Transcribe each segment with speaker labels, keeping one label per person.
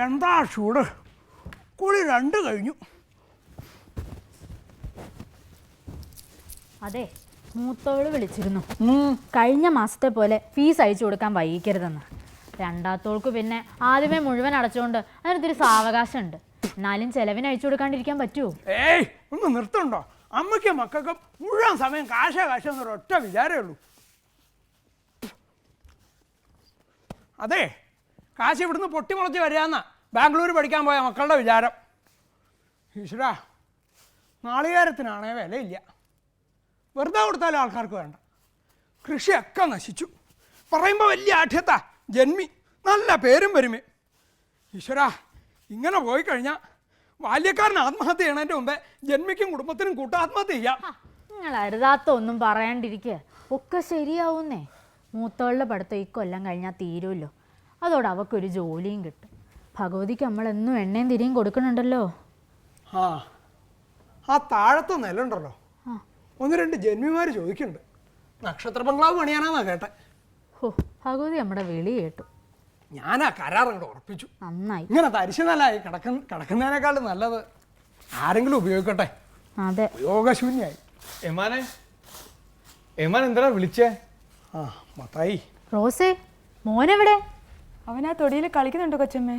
Speaker 1: എന്താ ചൂട്, കുളി 2 കഴിഞ്ഞു.
Speaker 2: അതെ, മൂത്തോള് വിളിച്ചിരുന്നു കഴിഞ്ഞ മാസത്തെ പോലെ ഫീസ് അയച്ചു കൊടുക്കാൻ വൈകിക്കരുതെന്ന്. രണ്ടാമത്തോൾക്ക് പിന്നെ ആദ്യമേ മുഴുവൻ അടച്ചുകൊണ്ട് അതിനൊത്തിരി സാവകാശം ഉണ്ട്. എന്നാലും ചെലവിന് അയച്ചു കൊടുക്കാണ്ടിരിക്കാൻ പറ്റുമോ?
Speaker 1: ഏയ്, ഒന്ന് നിർത്തുണ്ടോ? അമ്മയ്ക്കും മക്കൾക്കും മുഴുവൻ സമയം കാശെന്നൊരു ഒറ്റ വിചാരമേ ഉള്ളൂ. അതെ, കാശ് ഇവിടുന്ന് പൊട്ടിമുളച്ച് വരികയെന്നാ ബാംഗ്ലൂർ പഠിക്കാൻ പോയ മക്കളുടെ വിചാരം. ഈശ്വരാ, നാളികേരത്തിനാണേ വിലയില്ല. വെറുതെ കൊടുത്താലും ആൾക്കാർക്ക് വേണ്ട. കൃഷിയൊക്കെ നശിച്ചു. പറയുമ്പോൾ വലിയ ആഠ്യത്താ, ജന്മി, നല്ല പേരും വരുമേ. ഈശ്വരാ, ഇങ്ങനെ പോയി കഴിഞ്ഞാൽ ബാല്യക്കാരൻ ആത്മഹത്യ ചെയ്യണതിൻ്റെ മുമ്പേ ജന്മിക്കും കുടുംബത്തിനും കൂട്ടാത്മഹത്യ ചെയ്യാം.
Speaker 2: നിങ്ങൾ അരുതാത്ത ഒന്നും പറയാണ്ടിരിക്കുക, ഒക്കെ ശരിയാവുന്നേ. മൂത്തോളുടെ പഠിത്തം ഈ കൊല്ലം കഴിഞ്ഞാൽ തീരുമല്ലോ. അതോടെ അവക്കൊരു ജോലിയും കിട്ടും. ഭഗവതിക്ക് നമ്മളെന്നും എണ്ണയും തിരിയും കൊടുക്കണുണ്ടല്ലോ.
Speaker 1: ആ താഴത്തെ നിലുണ്ടല്ലോ, 1-2 ജന്മിമാർ ചോദിക്കുന്നുണ്ട് നക്ഷത്ര ബംഗ്ലാവ് പണിയാനാന്നാ കേട്ടെ.
Speaker 2: ഓ, ഭഗവതി നമ്മുടെ വിളി കേട്ടു.
Speaker 1: ഞാനാ കരാറങ്ങോട്ട് ഉറപ്പിച്ചു.
Speaker 2: നന്നായി.
Speaker 1: ഇങ്ങനെ തരിശു നിലമായി കിടക്കുന്നതിനേക്കാളും നല്ലത് ആരെങ്കിലും ഉപയോഗിക്കട്ടെ.
Speaker 2: അതെ,
Speaker 1: ഉപയോഗശൂന്യായി.
Speaker 3: എമാൻ എന്താ വിളിച്ചേ?
Speaker 1: മത്തായി.
Speaker 2: റോസേ, മോനെവിടെ?
Speaker 4: അവനാ തൊടിയിൽ കളിക്കുന്നുണ്ട് കൊച്ചമ്മേ.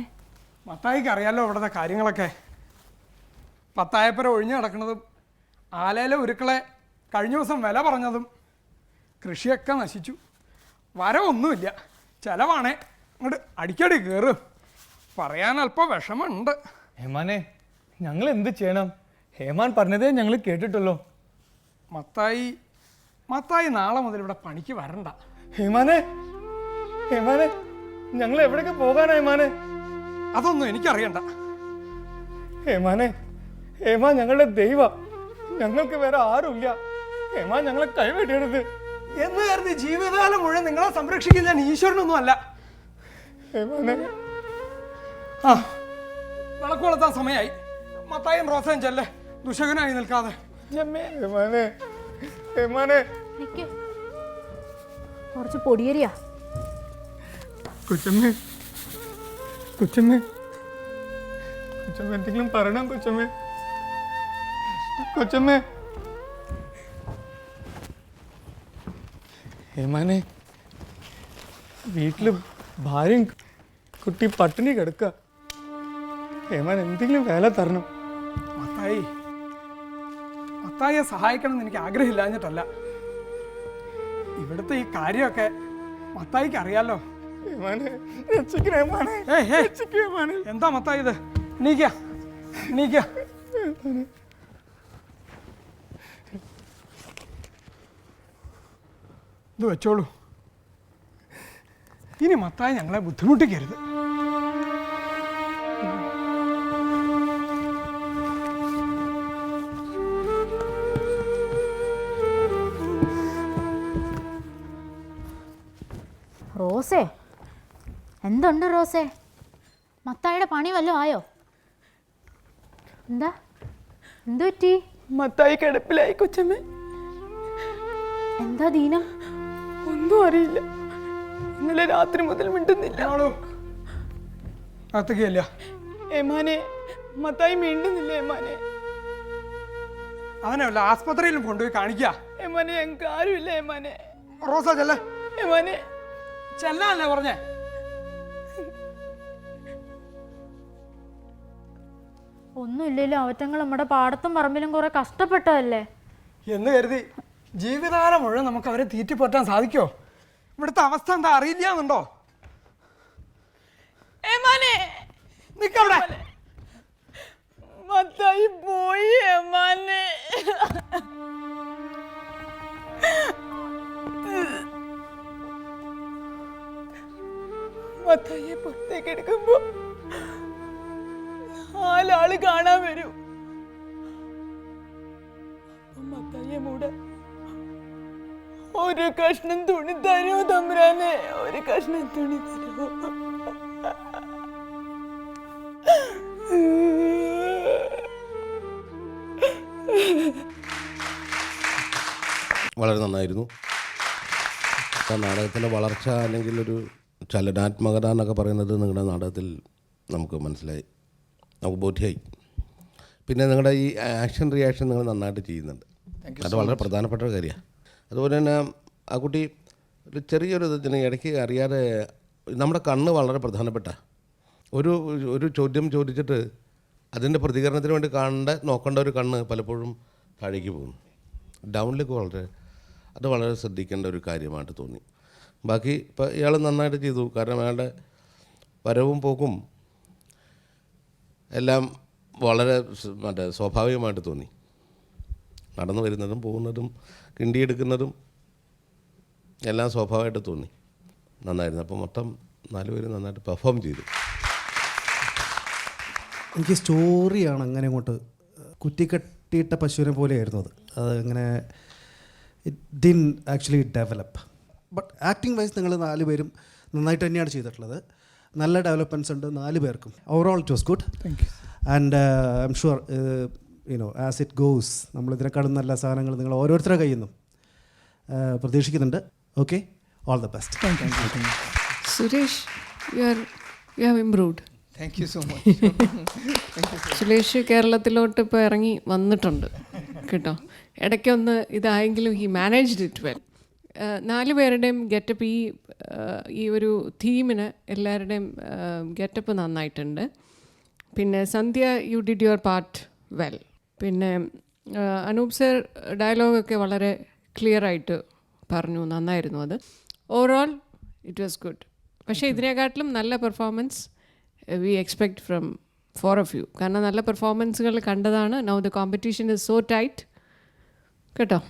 Speaker 1: മത്തായിക്ക് അറിയാലോ ഇവിടുത്തെ കാര്യങ്ങളൊക്കെ. പത്തായപ്പുര ഒഴിഞ്ഞു കിടക്കുന്നതും ആലയിലെ ഉരുക്കളെ കഴിഞ്ഞ ദിവസം വില പറഞ്ഞതും. കൃഷിയൊക്കെ നശിച്ചു. വരവൊന്നുമില്ല, ചിലവാണേ അങ്ങോട്ട് അടിക്കടി കയറും. പറയാൻ അല്പം വിഷമമുണ്ട്.
Speaker 3: ഹേമാനെ, ഞങ്ങൾ എന്ത് ചെയ്യണം? ഹേമാൻ പറഞ്ഞതേ ഞങ്ങൾ കേട്ടിട്ടുള്ളൂ.
Speaker 1: മത്തായി നാളെ മുതൽ ഇവിടെ പണിക്ക് വരണ്ട.
Speaker 3: ഹേമാനെ, ഞങ്ങൾ എവിടേക്ക് പോകാനാ ഹേമാനെ?
Speaker 1: അതൊന്നും എനിക്കറിയണ്ട.
Speaker 3: ഹേമാൻ ഞങ്ങളുടെ ദൈവ, ഞങ്ങൾക്ക് വേറെ ആരുമില്ല. ഹേമാൻ ഞങ്ങളെ കൈവെടിയരുത്
Speaker 1: എന്ന് കരുതി ജീവിതകാലം മുഴുവൻ നിങ്ങളെ സംരക്ഷിക്കുന്ന ഞാൻ ഈശ്വരനൊന്നും അല്ല. വിളക്ക് കൊളുത്താൻ സമയമായി. മത്തായും റോസയും ചെല്ലേ, ദുശകനായി നിൽക്കാതെ.
Speaker 2: കുറച്ച് പൊടിയരിയാ.
Speaker 3: കൊച്ചമ്മേ എന്തെങ്കിലും പറയണം കൊച്ചമ്മേ. ഹേമാനെ, വീട്ടില് ഭാര്യയും കുട്ടി പട്ടിണി കിടക്കുക. ഹേമാൻ എന്തെങ്കിലും വേല തരണം.
Speaker 1: മത്തായിയെ സഹായിക്കണം എന്ന് എനിക്ക് ആഗ്രഹമില്ലാഞ്ഞിട്ടല്ല. ഇവിടുത്തെ ഈ കാര്യമൊക്കെ മത്തായിക്ക് അറിയാലോ. എന്താ മത്തായി ഇത്? എണീക്ക. ഇത് വെച്ചോളൂ. ഇനി മത്തായി ഞങ്ങളെ ബുദ്ധിമുട്ടിക്കരുത്.
Speaker 2: റോസേ, എന്തുണ്ട് റോസേ? മത്തായിയുടെ പണി വല്ലതും ആയോ? എന്ത് പറ്റി?
Speaker 4: മത്തായി കിടപ്പിലായി കൊച്ചമ്മേ.
Speaker 2: എന്താ ദീനം?
Speaker 4: ഒന്നും അറിയില്ല. ഇന്നലെ രാത്രി മുതൽ മിണ്ടുന്നില്ല. ഏമാനെ, മത്തായി മിണ്ടുന്നില്ല. ഏമാനെ,
Speaker 1: അവനെ വല്ല ആസ്പത്രിയിലും കൊണ്ടുപോയി കാണിക്കുക.
Speaker 4: ഏമാനെ, ഞങ്ങൾക്ക് ആരുമില്ല. ഏമാനെ,
Speaker 1: റോസ ചെല്ല.
Speaker 4: ഏമാനെ,
Speaker 1: ചെല്ലാനല്ലേ പറഞ്ഞേ?
Speaker 2: ഒന്നുമില്ലല്ലോ, അവറ്റങ്ങൾ നമ്മുടെ പാടത്തും പറമ്പിലും കുറെ കഷ്ടപ്പെട്ടതല്ലേ
Speaker 1: എന്ന് കരുതി ജീവിതകാലം മുഴുവൻ നമുക്ക് അവരെ തീറ്റിപ്പോറ്റാൻ സാധിക്കോ? ഇവിടുത്തെ അവസ്ഥ എന്താ അറിയില്ലാന്നുണ്ടോ? നിക്കവിടെ.
Speaker 4: മത്തായി പോയി. ഏമാനെ, മത്തായിയെ പുറത്തേക്ക് എടുക്കുമ്പോ 4 ആള് കാണാൻ വരും. മത്തായിയെ മൂടാൻ ഒരു കഷ്ണം തുണി തരുമോ തമ്പുരാനെ? ഒരു കഷ്ണം തുണി തരുമോ?
Speaker 5: വളരെ നന്നായിരുന്നു. നാടകത്തിൻ്റെ വളർച്ച അല്ലെങ്കിൽ ഒരു ചലനാത്മകത എന്നൊക്കെ പറയുന്നത് നിങ്ങളുടെ നാടകത്തിൽ നമുക്ക് മനസ്സിലായി, നമുക്ക് ബോധ്യമായി. പിന്നെ നിങ്ങളുടെ ഈ ആക്ഷൻ റിയാക്ഷൻ നിങ്ങൾ നന്നായിട്ട് ചെയ്യുന്നുണ്ട്, അത് വളരെ പ്രധാനപ്പെട്ട ഒരു കാര്യമാണ്. അതുപോലെ തന്നെ ആ കുട്ടി ഒരു ചെറിയൊരു ഇതിന് ഇടയ്ക്ക് അറിയാതെ, നമ്മുടെ കണ്ണ് വളരെ പ്രധാനപ്പെട്ട ഒരു ചോദ്യം ചോദിച്ചിട്ട് അതിൻ്റെ പ്രതികരണത്തിന് വേണ്ടി നോക്കേണ്ട ഒരു കണ്ണ് പലപ്പോഴും താഴേക്ക് പോകുന്നു. ഡൗണിലേക്ക് അത് വളരെ ശ്രദ്ധിക്കേണ്ട ഒരു കാര്യമായിട്ട് തോന്നി. ബാക്കി ഇപ്പോൾ ഇയാൾ നന്നായിട്ട് ചെയ്തു, കാരണം അയാളുടെ വരവും പോക്കും എല്ലാം വളരെ സ്വാഭാവികമായിട്ട് തോന്നി. നടന്നു വരുന്നതും പോകുന്നതും കിണ്ടിയെടുക്കുന്നതും എല്ലാം സ്വാഭാവികമായിട്ട് തോന്നി. നന്നായിരുന്നു. അപ്പോൾ മൊത്തം 4 പേരും നന്നായിട്ട് പെർഫോം ചെയ്തു.
Speaker 6: എനിക്ക് സ്റ്റോറിയാണ് അങ്ങനെ അങ്ങോട്ട് കുറ്റിക്കെട്ടിയിട്ട പശുവിനെ പോലെയായിരുന്നു അത് ഇങ്ങനെ it didn't actually develop. But acting vice നിങ്ങൾ 4 പേരും നന്നായിട്ട് തന്നെയാണ് ചെയ്തിട്ടുള്ളത്. നല്ല ഡെവലപ്മെൻറ്റ്സ് ഉണ്ട് 4 പേർക്കും. Overall it was good. And I am sure as it goes നമ്മളിതിനെക്കാളും നല്ല സാധനങ്ങൾ നിങ്ങൾ ഓരോരുത്തരുടെ കയ്യിൽ നിന്നും പ്രതീക്ഷിക്കുന്നുണ്ട്. Okay, all the best.
Speaker 4: Suresh, you have improved.
Speaker 3: Thank you so much.
Speaker 4: Suresh കേരളത്തിലോട്ട് ഇപ്പോൾ ഇറങ്ങി വന്നിട്ടുണ്ട് കേട്ടോ. ഇടയ്ക്കൊന്ന് ഇതായെങ്കിലും ഹി മാനേജ്ഡ് ഇറ്റ് വെൽ. 4 പേരുടെയും ഗെറ്റപ്പ് ഈ ഒരു തീമിന് എല്ലാവരുടെയും ഗെറ്റപ്പ് നന്നായിട്ടുണ്ട്. പിന്നെ Sandhya, you did your part well. പിന്നെ അനൂപ് സർ ഡയലോഗൊക്കെ വളരെ ക്ലിയറായിട്ട് പറഞ്ഞു, നന്നായിരുന്നു അത്. Overall it was good. പക്ഷേ ഇതിനെക്കാട്ടിലും നല്ല performance we expect from 4 of you. കാരണം നല്ല പെർഫോമൻസുകൾ കണ്ടതാണ്. Now the competition is so tight കേട്ടോ.